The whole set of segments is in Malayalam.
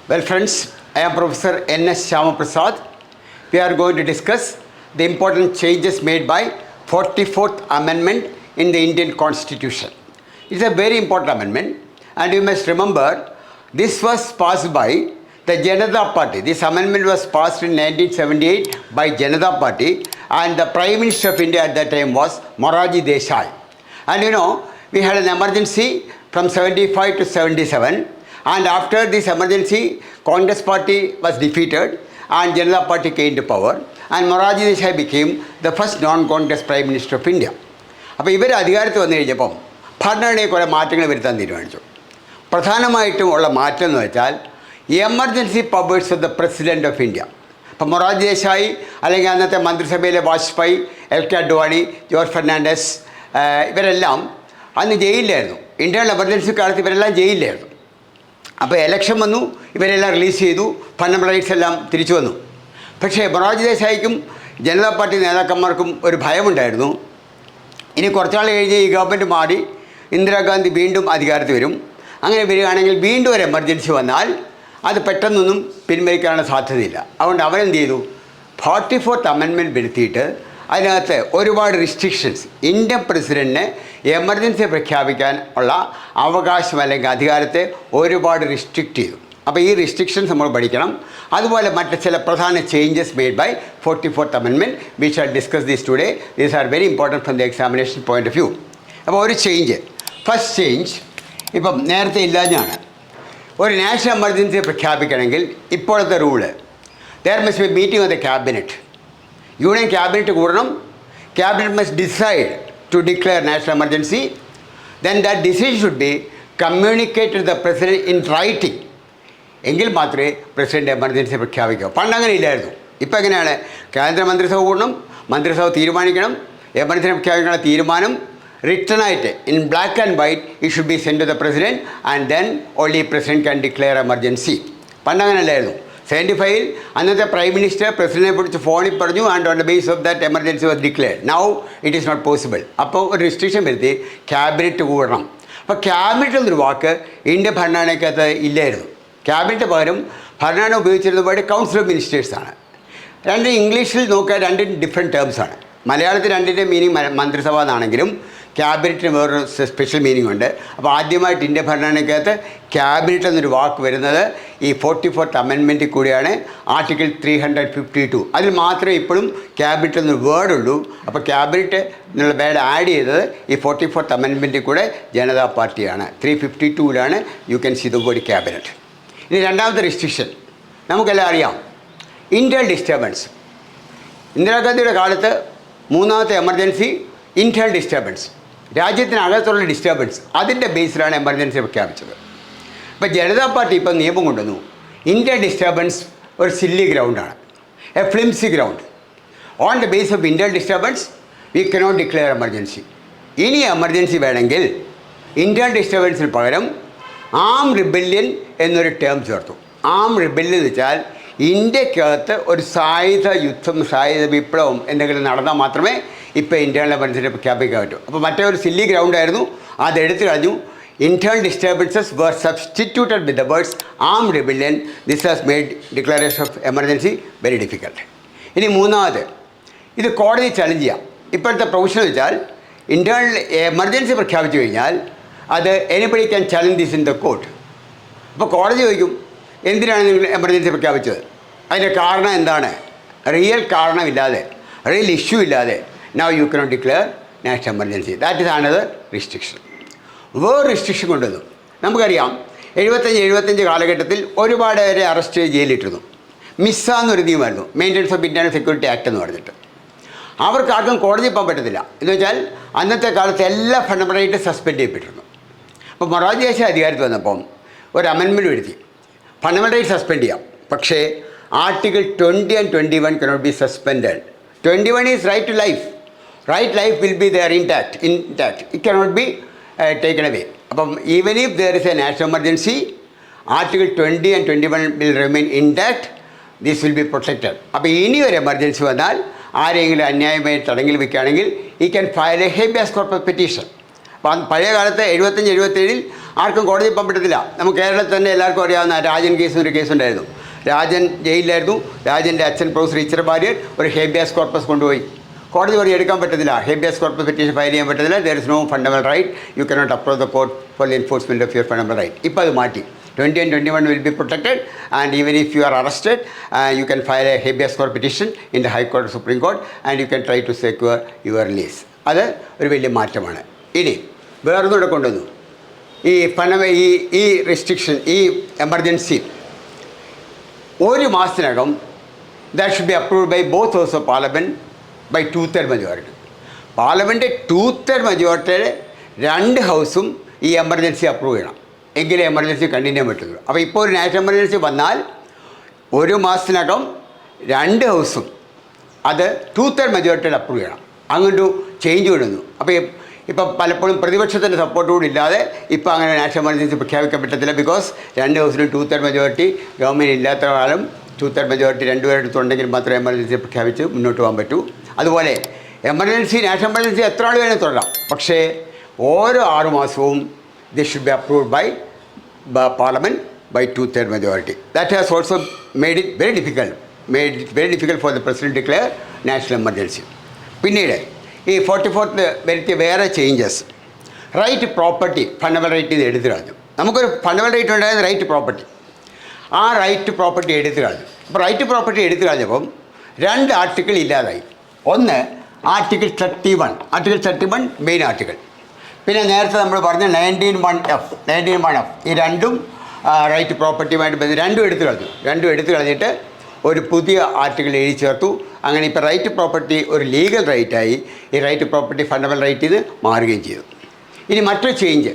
Well, friends, I am Professor N.S. Shamaprasad. We are going to discuss the important changes made by 44th Amendment in the Indian Constitution. It's a very important amendment, and you must remember this was passed by the Janata Party. This amendment was passed in 1978 by Janata Party, and the Prime Minister of India at that time was Morarji Desai. And we had an emergency from 75 to 77. And after this emergency, Congress party was defeated and Janata Party came to power. And Morarji Desai became the first non-Congress Prime Minister of India. അപ്പോൾ ഇവർ അധികാരത്തിൽ വന്നു കഴിഞ്ഞപ്പം ഭരണഘടനയിൽ കുറേ മാറ്റങ്ങൾ വരുത്താൻ തീരുമാനിച്ചു. പ്രധാനമായിട്ടും ഉള്ള മാറ്റം എന്ന് വെച്ചാൽ emergency powers of the president of India. അപ്പം മൊറാർജി ദേശായി അല്ലെങ്കിൽ അന്നത്തെ മന്ത്രിസഭയിലെ വാജ്പേയി, എൽ.കെ. അഡ്വാണി, ജോർജ് ഫെർണാണ്ടസ് ഇവരെല്ലാം അന്ന് ജയിലിലായിരുന്നു. ഇന്ത്യൻ എമർജൻസി കാലത്ത് ഇവരെല്ലാം ജയിലിലായിരുന്നു. അപ്പോൾ ഇലക്ഷൻ വന്നു, ഇവരെല്ലാം റിലീസ് ചെയ്തു, ഫണ്ടമെൻ്റൽ റൈറ്റ്സ് എല്ലാം തിരിച്ചു വന്നു. പക്ഷേ മൊറാർജി ദേശായിക്കും ജനതാ പാർട്ടി നേതാക്കന്മാർക്കും ഒരു ഭയമുണ്ടായിരുന്നു. ഇനി കുറച്ചാൾ കഴിഞ്ഞ് ഈ ഗവൺമെൻറ് മാറി ഇന്ദിരാഗാന്ധി വീണ്ടും അധികാരത്തിൽ വരും. അങ്ങനെ വരികയാണെങ്കിൽ വീണ്ടും ഒരു എമർജൻസി വന്നാൽ അത് പെട്ടെന്നൊന്നും പിൻവലിക്കാനുള്ള സാധ്യതയില്ല. അതുകൊണ്ട് അവരെന്ത് ചെയ്തു, 44th അമെൻമെൻറ്റ് വരുത്തിയിട്ട് അതിനകത്ത് ഒരുപാട് റിസ്ട്രിക്ഷൻസ്, ഇന്ത്യൻ പ്രസിഡൻറ്റിന് എമർജൻസി പ്രഖ്യാപിക്കാൻ ഉള്ള അവകാശം അല്ലെങ്കിൽ അധികാരത്തെ ഒരുപാട് റിസ്ട്രിക്റ്റ് ചെയ്തു. അപ്പോൾ ഈ റിസ്ട്രിക്ഷൻസ് നമ്മൾ പഠിക്കണം. അതുപോലെ മറ്റ് ചില പ്രധാന changes made by 44th amendment we shall discuss this today. These are very important from the examination point of view. അപ്പോൾ ഒരു ചേഞ്ച്, ഫസ്റ്റ് ചേഞ്ച് ഇപ്പം നേരത്തെ ഇല്ലാഞ്ഞാണ്. ഒരു നാഷണൽ എമർജൻസി പ്രഖ്യാപിക്കണമെങ്കിൽ ഇപ്പോഴത്തെ rule there must be meeting of the cabinet. Union cabinet കൂടണം. Cabinet must decide to declare national emergency. Then that decision should be communicated to the president in writing. എങ്കിൽ മാത്രമേ പ്രസിഡന്റ് എമർജൻസി പ്രഖ്യാപിക്കൂ. പണ്ടങ്ങനെ ഇല്ലായിരുന്നു. ഇപ്പം എങ്ങനെയാണ്, കേന്ദ്ര മന്ത്രിസഭ കൂടണം, മന്ത്രിസഭ തീരുമാനിക്കണം, എമർജൻസി പ്രഖ്യാപിക്കാനുള്ള തീരുമാനം റിട്ടണായിട്ട് in black and white it should be send to the president and then only president can declare emergency. പണ്ടങ്ങനെ അല്ലായിരുന്നു. 75 അന്നത്തെ പ്രൈം മിനിസ്റ്റർ പ്രസിഡന്റിനെ പിടിച്ച് ഫോണിൽ പറഞ്ഞു and on the base of that emergency was declared. Now it is not possible. അപ്പോൾ ഒരു റിസ്ട്രിക്ഷൻ വരുത്തി ക്യാബിനറ്റ് കൂടണം. അപ്പോൾ ക്യാബിനറ്റ് എന്നൊരു വാക്ക് ഇന്ത്യ ഭരണഘടനയ്ക്കകത്ത് ഇല്ലായിരുന്നു. ക്യാബിനറ്റ് പകരം ഭരണഘടന ഉപയോഗിച്ചിരുന്ന പോലെ കൗൺസിൽ ഓഫ് മിനിസ്റ്റേഴ്സാണ്. രണ്ട് ഇംഗ്ലീഷിൽ നോക്കുക, രണ്ടും ഡിഫറെൻറ്റ് ടേംസാണ്. മലയാളത്തിൽ രണ്ടിൻ്റെ മീനിങ് മന്ത്രിസഭ എന്നാണെങ്കിലും ക്യാബിനറ്റിന് വേറൊരു സ്പെഷ്യൽ മീനിങ് ഉണ്ട്. അപ്പോൾ ആദ്യമായിട്ട് ഇന്ത്യ ഭരണഘടനയ്ക്കകത്ത് ക്യാബിനറ്റ് എന്നൊരു വാക്ക് വരുന്നത് ഈ 44th അമെൻമെൻറ്റിൽ കൂടിയാണ്. ആർട്ടിക്കിൾ 352 അതിൽ മാത്രമേ ഇപ്പോഴും ക്യാബിനറ്റ് എന്നൊരു വേർഡുള്ളൂ. അപ്പോൾ ക്യാബിനറ്റ് എന്നുള്ള വേർഡ് ആഡ് ചെയ്തത് ഈ 44th അമെൻമെൻറ്റിൽ കൂടെ ജനതാ പാർട്ടിയാണ്. 352ലാണ് you can see the word cabinet. ഇനി രണ്ടാമത്തെ റെസ്ട്രിക്ഷൻ നമുക്കെല്ലാം അറിയാം, ഇൻറ്റേർണൽ ഡിസ്റ്റർബൻസ്. ഇന്ദിരാഗാന്ധിയുടെ കാലത്ത് മൂന്നാമത്തെ എമർജൻസി ഇൻറ്റേർണൽ ഡിസ്റ്റർബൻസ്, രാജ്യത്തിനകത്തുള്ള ഡിസ്റ്റർബൻസ്, അതിൻ്റെ ബേസിലാണ് എമർജൻസി പ്രഖ്യാപിച്ചത്. ഇപ്പോൾ ജനതാ പാർട്ടി ഇപ്പം നിയമം കൊണ്ടുവന്നു, ഇൻറ്റേർണൽ ഡിസ്റ്റർബൻസ് ഒരു സില്ലി ഗ്രൗണ്ടാണ്, a flimsy ground. On the base of internal disturbance we cannot declare emergency. ഇനി എമർജൻസി വേണമെങ്കിൽ ഇൻറ്റേർണൽ ഡിസ്റ്റർബൻസിന് പകരം ആം റിബല്യൻ എന്നൊരു ടേം ചേർത്തു. ആം റിബല്യൻ എന്ന് വെച്ചാൽ ഇന്ത്യക്കകത്ത് ഒരു സായുധ യുദ്ധം, സായുധ വിപ്ലവം എന്തെങ്കിലും നടന്നാൽ മാത്രമേ ഇപ്പോൾ ഇൻറ്റേർണൽ എമർജൻസി പ്രഖ്യാപിക്കാൻ പറ്റും. അപ്പോൾ മറ്റേ ഒരു സില്ലി ഗ്രൗണ്ടായിരുന്നു, അതെടുത്തു കളഞ്ഞു. Internal disturbances were substituted with the words ആം rebellion. This has made declaration of emergency very difficult. ഇനി മൂന്നാമത്, ഇത് കോടതി ചലഞ്ച് ചെയ്യാം. ഇപ്പോഴത്തെ പ്രൊവിഷൻ വെച്ചാൽ ഇൻറ്റേർണൽ എമർജൻസി പ്രഖ്യാപിച്ചു കഴിഞ്ഞാൽ അത് anybody can challenge this in the court. അപ്പോൾ കോടതി ചോദിക്കും, എന്തിനാണ് നിങ്ങൾ എമർജൻസി പ്രഖ്യാപിച്ചത്, അതിൻ്റെ കാരണം എന്താണ്? റിയൽ കാരണമില്ലാതെ, റിയൽ ഇഷ്യൂ ഇല്ലാതെ now you cannot declare national emergency. That is another restriction. വേറെ റിസ്ട്രിക്ഷൻ കൊണ്ടുവന്നു. നമുക്കറിയാം 75 കാലഘട്ടത്തിൽ ഒരുപാട് പേരെ അറസ്റ്റ് ചെയ്ത് ജയിലിട്ടിരുന്നു. മിസ്സ എന്നൊരു നിയമമായിരുന്നു, maintenance of internal security act എന്ന് പറഞ്ഞിട്ട്. അവർക്ക് ആർക്കും കോടതി പോകാൻ പറ്റത്തില്ല. എന്ന് വെച്ചാൽ അന്നത്തെ കാലത്ത് എല്ലാ ഫണ്ടമെൻ്റൽ റൈറ്റും സസ്പെൻഡ് ചെയ്യപ്പെട്ടിരുന്നു. അപ്പോൾ മൊറാർജി ദേശായി അധികാരത്തിൽ വന്നപ്പം ഒരു അമെൻമെൻറ്റ് വരുത്തി, ഫണ്ടമെൻ്റൽ റൈറ്റ് സസ്പെൻഡ് ചെയ്യാം, പക്ഷേ article 20 and 21 cannot be suspended. 21 is right to life. Right life will be there intact. It cannot be taken away. അപ്പം even if there is a national emergency, Article 20 and 21 will remain intact. This will be protected. അപ്പോൾ ഇനി ഒരു എമർജൻസി വന്നാൽ ആരെങ്കിലും അന്യായമായി തടങ്കിൽ വയ്ക്കുകയാണെങ്കിൽ he can file a habeas corpus petition. പഴയ കാലത്ത് 75-77 ആർക്കും കോടതി പോകാൻ പറ്റത്തില്ല. നമുക്ക് കേരളത്തിൽ തന്നെ എല്ലാവർക്കും അറിയാവുന്ന രാജൻ കേസ് ഒരു കേസുണ്ടായിരുന്നു. രാജൻ ജയിലിലായിരുന്നു. രാജൻ്റെ അച്ഛൻ പ്രൊഫസർ ഈച്ചർ ഭാര്യർ ഒരു ഹേബിയസ് കോർപ്പസ് കൊണ്ടുപോയി. കോടതി വഴി എടുക്കാൻ പറ്റത്തില്ല. ഹേബിയസ് കോർപ്പസ് പെറ്റീഷൻ ഫയൽ ചെയ്യാൻ പറ്റത്തില്ല. There is no fundamental right. You cannot approach the court for the enforcement of your fundamental right. ഇപ്പോൾ അത് മാറ്റി. 20 and 21 will be protected, and even if you are arrested, you can file a habeas corpus petition in the High Court or Supreme Court, and you can try to secure your release. അത് ഒരു വലിയ മാറ്റമാണ്. ഇനി വേറൊന്നുകൂടെ കൊണ്ടുവന്നു. ഈ റെസ്ട്രിക്ഷൻ, ഈ എമർജൻസി ഒരു മാസത്തിനകം that should be approved by both house of parliament by 2/3 majority. Parliament 2/3 മെജോറിറ്റിയുടെ 2 ഹൗസും ഈ എമർജൻസി അപ്രൂവ് ചെയ്യണം. എങ്കിലേ എമർജൻസി കണ്ടിന്യൂ ചെയ്യാൻ പറ്റുള്ളൂ. അപ്പോൾ ഇപ്പോൾ ഒരു നാഷണൽ എമർജൻസി വന്നാൽ ഒരു മാസത്തിനകം 2 ഹൗസും അത് 2/3 മെജോറിറ്റിയിൽ അപ്രൂവ് ചെയ്യണം. അങ്ങോട്ട് ചേഞ്ച് വിടുന്നു. അപ്പോൾ ഇപ്പം പലപ്പോഴും പ്രതിപക്ഷത്തിൻ്റെ സപ്പോർട്ടോട് ഇല്ലാതെ ഇപ്പോൾ അങ്ങനെ നാഷണൽ എമർജൻസി പ്രഖ്യാപിക്കാൻ പറ്റത്തില്ല. ബിക്കോസ് 2 ഹൗസിലും 2/3 മെജോറിറ്റി ഗവൺമെൻറ് ഇല്ലാത്ത കാലം 2/3 മെജോറിറ്റി 2 പേരെടുത്തുണ്ടെങ്കിൽ മാത്രമേ എമർജൻസി പ്രഖ്യാപിച്ച് മുന്നോട്ട് പോകാൻ പറ്റൂ. അതുപോലെ നാഷണൽ എമർജൻസി എത്ര ആൾ വേണേൽ തുടരാം. പക്ഷേ ഓരോ 6 മാസവും this should be approved by Parliament by 2/3 majority. That has also made it very difficult for the President to declare national emergency. പിന്നീട് ഈ 44th വരുത്തിയ വേറെ changes, right property fundamental right ഇത് എടുത്തു കളഞ്ഞു. നമുക്കൊരു ഫണ്ടമെന്റൽ റൈറ്റ് ഉണ്ടായിരുന്ന റൈറ്റ് പ്രോപ്പർട്ടി, ആ റൈറ്റ് പ്രോപ്പർട്ടി എടുത്തു കളഞ്ഞു. അപ്പോൾ റൈറ്റ് പ്രോപ്പർട്ടി എടുത്തു കളഞ്ഞപ്പം 2 ആർട്ടിക്കിൾ ഇല്ലാതായി. ഒന്ന് ആർട്ടിക്കിൾ 31 മെയിൻ ആർട്ടിക്കിൾ. പിന്നെ നേരത്തെ നമ്മൾ പറഞ്ഞ 19(1)(f) ഈ രണ്ടും റൈറ്റ് പ്രോപ്പർട്ടിയുമായിട്ട് ബന്ധം 2 എടുത്തു കളഞ്ഞിട്ട് ഒരു പുതിയ ആർട്ടിക്കിൾ എഴുതി ചേർത്തു. അങ്ങനെ ഇപ്പോൾ റൈറ്റ് പ്രോപ്പർട്ടി ഒരു ലീഗൽ റൈറ്റായി. ഈ റൈറ്റ് പ്രോപ്പർട്ടി ഫണ്ടമെന്റൽ റൈറ്റിൽ നിന്ന് മാറുകയും ചെയ്തു. ഇനി മറ്റൊരു ചേഞ്ച്,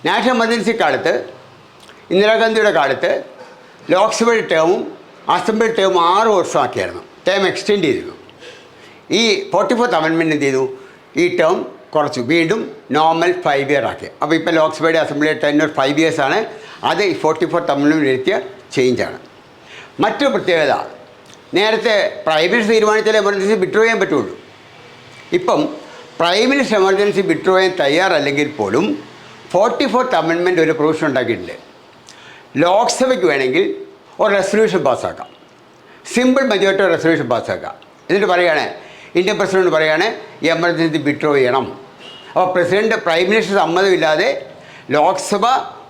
നാഷണൽ എമർജൻസി കാലത്ത് ഇന്ദിരാഗാന്ധിയുടെ കാലത്ത് ലോക്സഭയുടെ ടേമും അസംബ്ലി ടേമും 6 വർഷമാക്കിയായിരുന്നു. ടേം എക്സ്റ്റെൻഡ് ചെയ്തിരുന്നു. ഈ 44th അമെൻമെൻറ്റ് എന്ത് ചെയ്തു? ഈ ടേം കുറച്ചു, വീണ്ടും നോർമൽ 5 year ആക്കി. അപ്പോൾ ഇപ്പോൾ ലോക്സഭയുടെ അസംബ്ലിയുടെ ടെന്യൂർ 5 years ആണ്. അത് ഈ 44th അമെൻമെൻറ്റ് വരുത്തിയ ചേഞ്ചാണ്. മറ്റൊരു പ്രത്യേകത, നേരത്തെ പ്രൈം മിനിസ്റ്റർ തീരുമാനിച്ചാൽ എമർജൻസി വിഡ്രോ ചെയ്യാൻ പറ്റുള്ളൂ. ഇപ്പം പ്രൈം മിനിസ്റ്റർ എമർജൻസി വിഡ്രോ ചെയ്യാൻ തയ്യാറല്ലെങ്കിൽ പോലും 44th അമെൻമെൻറ്റ് ഒരു പ്രൊവിഷൻ ഉണ്ടാക്കിയിട്ടുണ്ട്. ലോക്സഭയ്ക്ക് വേണമെങ്കിൽ ഒരു റെസൊല്യൂഷൻ പാസ്സാക്കാം, സിമ്പിൾ മെജോറിറ്റി റെസൊല്യൂഷൻ പാസ്സാക്കാം. എന്നിട്ട് പറയുകയാണ്, ഇന്ത്യൻ പ്രസിഡന്റ് പറയുകയാണ് ഈ എമർജൻസി വിഡ്രോ ചെയ്യണം. അപ്പോൾ പ്രൈം മിനിസ്റ്റർ സമ്മതമില്ലാതെ ലോക്സഭ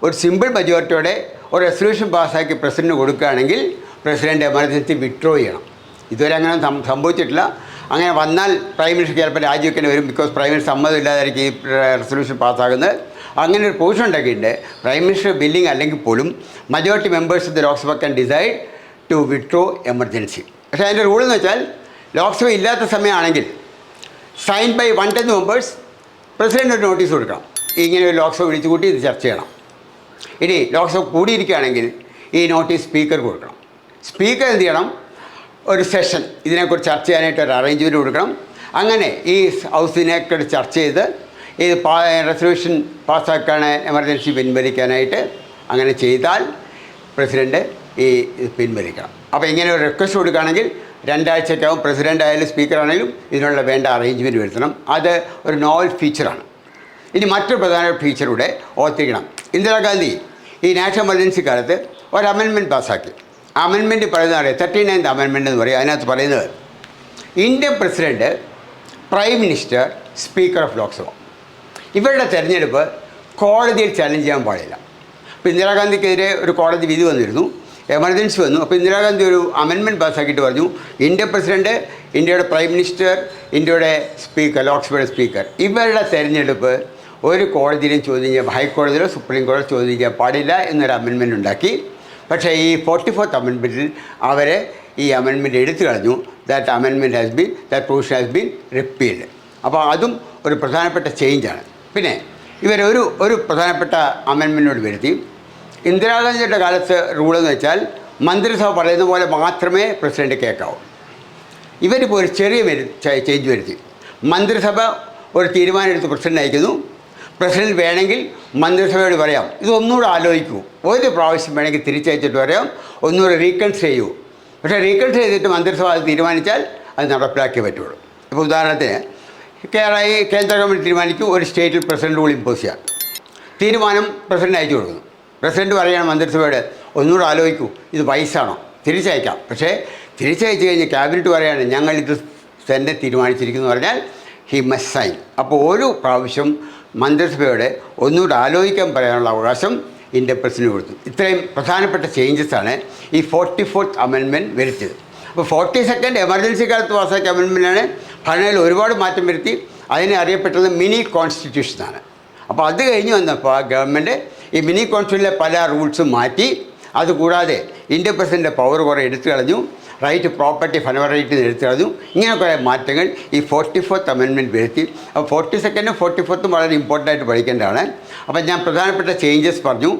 ഒരു സിമ്പിൾ മെജോറിറ്റിയോടെ ഒരു റെസൊല്യൂഷൻ പാസ്സാക്കി പ്രസിഡന്റിന് കൊടുക്കുകയാണെങ്കിൽ പ്രസിഡന്റ് എമർജൻസി വിഡ്രോ ചെയ്യണം. ഇതുവരെ അങ്ങനെ സംഭവിച്ചിട്ടില്ല. അങ്ങനെ വന്നാൽ പ്രൈം മിനിസ്റ്റർ ചിലപ്പോൾ രാജിവെക്കേണ്ടി വരും. ബിക്കോസ് പ്രൈം മിനിസ്റ്റർ സമ്മതമില്ലാതായിരിക്കും ഈ റെസൊല്യൂഷൻ പാസ്സാകുന്നത്. അങ്ങനെ ഒരു പ്രൊവിഷൻ ഉണ്ടാക്കിയിട്ടുണ്ട്. പ്രൈം മിനിസ്റ്റർ ബില്ലിംഗ് അല്ലെങ്കിൽ പോലും majority members of the Lok Sabha can decide to withdraw emergency. പക്ഷേ അതിൻ്റെ റൂൾ എന്ന് വെച്ചാൽ ലോക്സഭ ഇല്ലാത്ത സമയമാണെങ്കിൽ സൈൻ ബൈ 1/10 മെമ്പേഴ്സ് പ്രസിഡന്റ് ഒരു നോട്ടീസ് കൊടുക്കണം. ഇങ്ങനെ ഒരു ലോക്സഭ വിളിച്ചു കൂട്ടി ഇത് ചർച്ച ചെയ്യണം. ഇനി ലോക്സഭ കൂടിയിരിക്കുകയാണെങ്കിൽ ഈ നോട്ടീസ് സ്പീക്കർ കൊടുക്കണം. സ്പീക്കർ എന്ത് ചെയ്യണം? ഒരു സെഷൻ ഇതിനെക്കുറിച്ച് ചർച്ച ചെയ്യാനായിട്ട് ഒരു അറേഞ്ച്മെൻറ്റ് കൊടുക്കണം. അങ്ങനെ ഈ ഹൗസിനെക്കുറിച്ച് ചർച്ച ചെയ്ത് ഇത് റെസൊല്യൂഷൻ പാസ്സാക്കാൻ എമർജൻസി പിൻവലിക്കാനായിട്ട് അങ്ങനെ ചെയ്താൽ പ്രസിഡന്റ് ഈ പിൻവലിക്കണം. അപ്പോൾ ഇങ്ങനെ ഒരു റിക്വസ്റ്റ് കൊടുക്കുകയാണെങ്കിൽ 2 ആഴ്ചയ്ക്കകം പ്രസിഡൻ്റ് ആയാലും സ്പീക്കർ ആണെങ്കിലും ഇതിനുള്ള വേണ്ട അറേഞ്ച്മെൻറ്റ് വരുത്തണം. അത് ഒരു നോവൽ ഫീച്ചറാണ്. ഇനി മറ്റൊരു പ്രധാന ഫീച്ചറൂടെ ഓർത്തിരിക്കണം. ഇന്ദിരാഗാന്ധി ഈ നാഷണൽ എമർജൻസി കാലത്ത് ഒരു അമെൻമെൻറ്റ് പാസ്സാക്കി. അമെൻമെൻറ്റ് പറയുന്നത് 39th അമെൻമെൻറ്റ് എന്ന് പറയും. അതിനകത്ത് പറയുന്നത് Indian president, prime minister, speaker of Lok Sabha ഇവരുടെ തെരഞ്ഞെടുപ്പ് കോടതിയിൽ ചലഞ്ച് ചെയ്യാൻ പാടില്ല. അപ്പോൾ ഇന്ദിരാഗാന്ധിക്കെതിരെ ഒരു കോടതി വിധി വന്നിരുന്നു, എമർജൻസി വന്നു. അപ്പോൾ ഇന്ദിരാഗാന്ധി ഒരു അമെൻമെൻറ്റ് പാസ്സാക്കിയിട്ട് പറഞ്ഞു, ഇന്ത്യൻ പ്രസിഡൻറ്റ്, ഇന്ത്യയുടെ പ്രൈം മിനിസ്റ്റർ, ഇന്ത്യയുടെ സ്പീക്കർ, ലോക്സഭയുടെ സ്പീക്കർ ഇവരുടെ തെരഞ്ഞെടുപ്പ് ഒരു കോടതിയിലും ചോദ്യം ചെയ്യാൻ, ഹൈക്കോടതിയിലോ സുപ്രീം കോടതിയിലോ ചോദ്യം ചെയ്യാൻ പാടില്ല എന്നൊരു അമെൻമെൻറ്റ് ഉണ്ടാക്കി. പക്ഷേ ഈ 44th അമെൻമെൻറ്റിൽ അവർ ഈ അമെൻമെൻറ്റ് എടുത്തു കളഞ്ഞു. That provision has been repealed. അപ്പോൾ അതും ഒരു പ്രധാനപ്പെട്ട ചേഞ്ചാണ്. പിന്നെ ഒരു പ്രധാനപ്പെട്ട അമെൻമെൻറ്റിനോട് വരുത്തി. ഇന്ദിരാഗാന്ധിയുടെ കാലത്ത് റൂളെന്ന് വെച്ചാൽ മന്ത്രിസഭ പറയുന്ന പോലെ മാത്രമേ പ്രസിഡന്റ് കേൾക്കാവൂ. ഇവരിപ്പോൾ ഒരു ചെറിയ ചേഞ്ച് വരുത്തി. മന്ത്രിസഭ ഒരു തീരുമാനം എടുത്ത് പ്രസിഡന്റ് അയക്കുന്നു. പ്രസിഡന്റ് വേണമെങ്കിൽ മന്ത്രിസഭയോട് പറയാം, ഇതൊന്നുകൂടെ ആലോചിക്കൂ, ഒരു പ്രാവശ്യം വേണമെങ്കിൽ തിരിച്ചയച്ചിട്ട് പറയാം, ഒന്നുകൂടെ റീകൺസിഡർ ചെയ്യൂ. പക്ഷേ റീകൺസിഡർ ചെയ്തിട്ട് മന്ത്രിസഭ അത് തീരുമാനിച്ചാൽ അത് നടപ്പിലാക്കിയേ പറ്റുള്ളൂ. ഇപ്പോൾ ഉദാഹരണത്തിന് കേന്ദ്ര ഗവൺമെൻറ് തീരുമാനിക്കും, ഒരു സ്റ്റേറ്റിൽ പ്രസിഡന്റ് റൂൾ ഇമ്പോസ് ചെയ്യാം. തീരുമാനം പ്രസിഡന്റ് അയച്ചു കൊടുക്കുന്നു. പ്രസിഡന്റ് പറയുകയാണ് മന്ത്രിസഭയോട്, ഒന്നുകൂടെ ആലോചിക്കൂ, ഇത് വയസ്സാണോ, തിരിച്ചയക്കാം. പക്ഷേ തിരിച്ചയച്ചു കഴിഞ്ഞ് ക്യാബിനറ്റ് പറയുകയാണ് ഞങ്ങളിത് തന്നെ തീരുമാനിച്ചിരിക്കുന്നു പറഞ്ഞാൽ ഹി മസ്റ്റ് സൈൻ. അപ്പോൾ ഒരു പ്രാവശ്യം മന്ത്രിസഭയോടെ ഒന്നുകൂടെ ആലോചിക്കാൻ പറയാനുള്ള അവകാശം ഇന്ത്യൻ പ്രസിഡന്റ് കൊടുത്തു. ഇത്രയും പ്രധാനപ്പെട്ട ചേഞ്ചസാണ് ഈ 44th അമെൻമെൻറ്റ് വരുത്തിയത്. അപ്പോൾ 42nd എമർജൻസി കാലത്ത് പാസ്സാക്കിയ അമെൻമെൻറ്റാണ്. ഭരണയിൽ ഒരുപാട് മാറ്റം വരുത്തി. അതിനെ അറിയപ്പെട്ടത് മിനി കോൺസ്റ്റിറ്റ്യൂഷനാണ്. അപ്പോൾ അത് കഴിഞ്ഞ് വന്നപ്പോൾ ഗവൺമെൻറ് ഈ മിനി കോൺസ്റ്റിറ്റ്യൂഷനിലെ പല റൂൾസും മാറ്റി. അതുകൂടാതെ ഇന്ത്യൻ പ്രസിഡൻ്റിൻ്റെ പവർ കുറേ എടുത്തു കളഞ്ഞു. റൈറ്റ് പ്രോപ്പർട്ടി ഫനവർ റൈറ്റിൽ നിന്ന് എടുത്തു കളഞ്ഞു. ഇങ്ങനെ കുറേ മാറ്റങ്ങൾ ഈ 44th അമെൻമെൻറ്റ് വരുത്തി. അപ്പോൾ 42nd 44th വളരെ ഇമ്പോർട്ടൻ്റ് ആയിട്ട് പഠിക്കേണ്ടതാണ്. അപ്പോൾ ഞാൻ പ്രധാനപ്പെട്ട ചേഞ്ചസ് പറഞ്ഞു.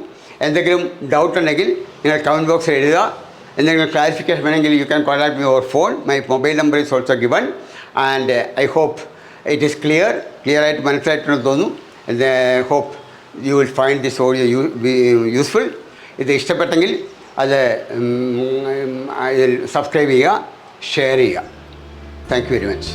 എന്തെങ്കിലും ഡൗട്ട് ഉണ്ടെങ്കിൽ നിങ്ങൾ കമൻറ്റ് ബോക്സിൽ എഴുതുക. എന്തെങ്കിലും ക്ലാരിഫിക്കേഷൻ വേണമെങ്കിൽ you can contact me over phone. My mobile number is also given. And I hope it is clear ആയിട്ട് മനസ്സിലായിട്ടുണ്ടെന്ന് തോന്നുന്നു. And I hope you will find this audio useful. ഇത് ഇഷ്ടപ്പെട്ടെങ്കിൽ അത് ഇതിൽ സബ്സ്ക്രൈബ് ചെയ്യുക, ഷെയർ ചെയ്യുക. Thank you very much.